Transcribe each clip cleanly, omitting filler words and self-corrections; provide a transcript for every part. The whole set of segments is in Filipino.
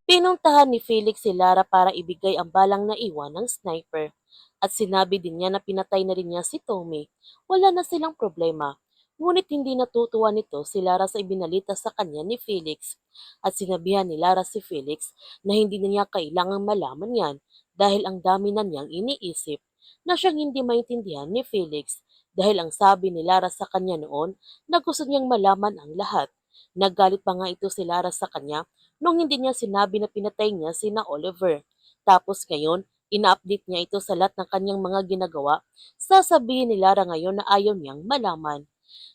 Pinuntahan ni Felix si Lara para ibigay ang balang naiwan ng sniper. At sinabi din niya na pinatay na rin niya si Tommy. Wala na silang problema. Ngunit hindi natutuwa nito si Lara sa ibinalita sa kanya ni Felix. At sinabihan ni Lara si Felix na hindi na niya kailangang malaman yan dahil ang dami na niyang iniisip na siyang hindi maintindihan ni Felix dahil ang sabi ni Lara sa kanya noon na gusto niyang malaman ang lahat. Naggalit pa nga ito si Lara sa kanya nung hindi niya sinabi na pinatay niya sina Oliver. Tapos ngayon, ina-update niya ito sa lahat ng kanyang mga ginagawa. Sasabihin ni Lara ngayon na ayaw niyang malaman.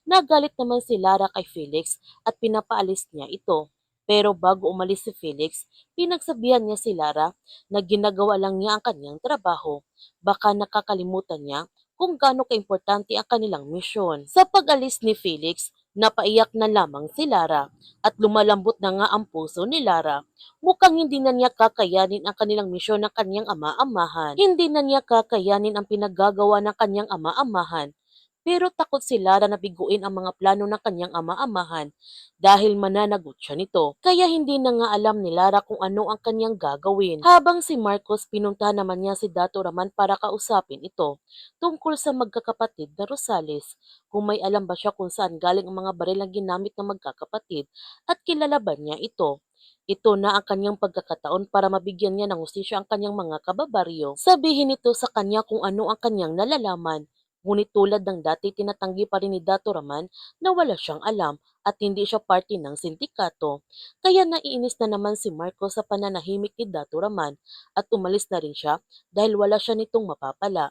Nagalit naman si Lara kay Felix at pinapaalis niya ito. Pero bago umalis si Felix, pinagsabihan niya si Lara na ginagawa lang niya ang kanyang trabaho. Baka nakakalimutan niya kung gaano kaimportante ang kanilang misyon. Sa pag-alis ni Felix, napaiyak na lamang si Lara at lumalambot na nga ang puso ni Lara. Mukhang hindi na niya kakayanin ang kanilang misyon ng kanyang ama-amahan. Hindi na niya kakayanin ang pinaggagawa ng kanyang ama-amahan. Pero takot si Lara na biguin ang mga plano ng kanyang ama-amahan dahil mananagot siya nito. Kaya hindi na nga alam ni Lara kung ano ang kanyang gagawin. Habang si Marcos pinunta naman niya si Dato Raman para kausapin ito tungkol sa magkakapatid na Rosales. Kung may alam ba siya kung saan galing ang mga baril na ginamit ng magkakapatid at kilala ba niya ito. Ito na ang kanyang pagkakataon para mabigyan niya ng hustisya ang kanyang mga kababaryo. Sabihin nito sa kanya kung ano ang kanyang nalalaman. Ngunit tulad ng dati tinatanggi pa rin ni Dato Raman na wala siyang alam at hindi siya parte ng sindikato. Kaya naiinis na naman si Marcos sa pananahimik ni Dato Raman at umalis na rin siya dahil wala siya nitong mapapala.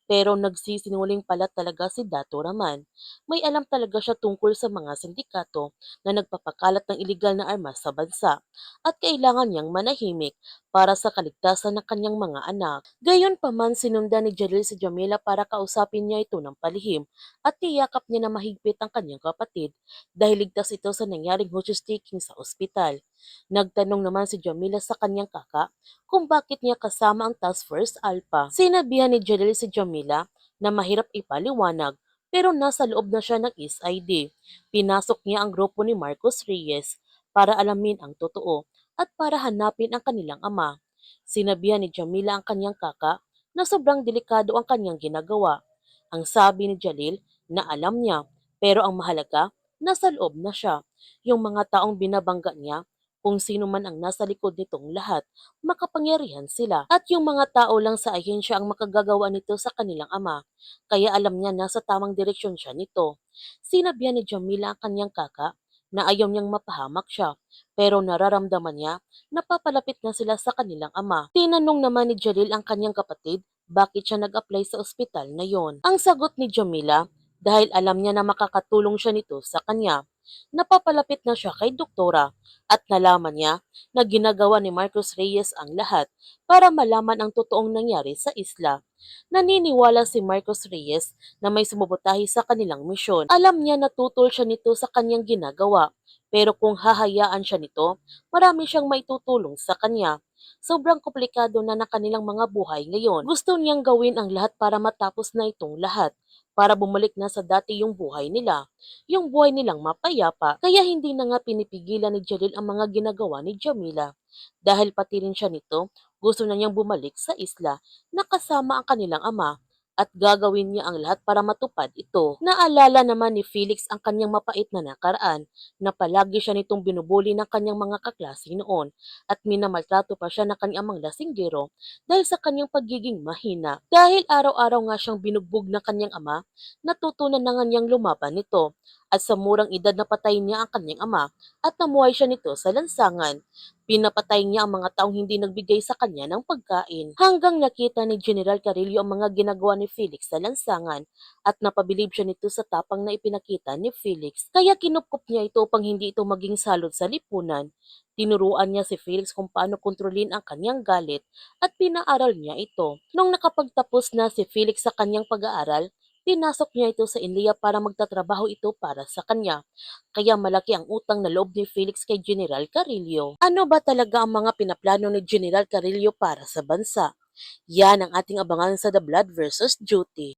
Pero nagsisinungaling pala talaga si Dato Raman. May alam talaga siya tungkol sa mga sindikato na nagpapakalat ng iligal na armas sa bansa at kailangan niyang manahimik para sa kaligtasan ng kanyang mga anak. Gayunpaman sinundan ni Jalil si Jamila para kausapin niya ito ng palihim at tiyakap niya na mahigpit ang kanyang kapatid dahil ligtas ito sa nangyaring hostage taking sa ospital. Nagtanong naman si Jamila sa kanyang kaka kung bakit niya kasama ang Task Force Alpha. Sinabihan ni Jalil si Jamila na mahirap ipaliwanag pero nasa loob na siya ng SID. Pinasok niya ang grupo ni Marcos Reyes para alamin ang totoo at para hanapin ang kanilang ama. Sinabihan ni Jamila ang kanyang kaka na sobrang delikado ang kanyang ginagawa. Ang sabi ni Jalil na alam niya pero ang mahalaga nasa loob na siya. Yung mga taong binabangga niya kung sino man ang nasa likod nitong lahat, makapangyarihan sila. At yung mga tao lang sa ahensya ang makagagawa nito sa kanilang ama, kaya alam niya na sa tamang direksyon siya nito. Sinabihan ni Jamila ang kanyang kaka na ayaw niyang mapahamak siya, pero nararamdaman niya na papalapit na sila sa kanilang ama. Tinanong naman ni Jalil ang kanyang kapatid bakit siya nag-apply sa ospital na yon. Ang sagot ni Jamila, dahil alam niya na makakatulong siya nito sa kanya. Napapalapit na siya kay doktora at nalaman niya na ginagawa ni Marcos Reyes ang lahat para malaman ang totoong nangyari sa isla. Naniniwala si Marcos Reyes na may sumubotahi sa kanilang misyon. Alam niya na tutol siya nito sa kanyang ginagawa, pero kung hahayaan siya nito, marami siyang maitutulong sa kanya. Sobrang komplikado na ng kanilang mga buhay ngayon. Gusto niyang gawin ang lahat para matapos na itong lahat, para bumalik na sa dati yung buhay nila, yung buhay nilang mapayapa. Kaya hindi na nga pinipigilan ni Jalil ang mga ginagawa ni Jamila. Dahil pati rin siya nito, gusto na niyang bumalik sa isla na kasama ang kanilang ama at gagawin niya ang lahat para matupad ito. Naalala naman ni Felix ang kanyang mapait na nakaraan na palagi siya nitong binubuli ng kanyang mga kaklase noon at minamaltrato pa siya ng kanyang mga lasinggero dahil sa kanyang pagiging mahina. Dahil araw-araw nga siyang binugbog ng kanyang ama, natutunan na nga niyang lumaban nito at sa murang edad napatay niya ang kanyang ama at namuhay siya nito sa lansangan. Pinapatay niya ang mga taong hindi nagbigay sa kanya ng pagkain. Hanggang nakita ni General Carillo ang mga ginagawa ni Felix sa lansangan at napabilib siya nito sa tapang na ipinakita ni Felix. Kaya kinupkup niya ito upang hindi ito maging salot sa lipunan. Tinuruan niya si Felix kung paano kontrolin ang kanyang galit at pinaaral niya ito. Nung nakapagtapos na si Felix sa kanyang pag-aaral, pinasok niya ito sa India para magtatrabaho ito para sa kanya. Kaya malaki ang utang na loob ni Felix kay General Carillo. Ano ba talaga ang mga pinaplano ni General Carillo para sa bansa? Yan ang ating abangan sa The Blood versus Duty.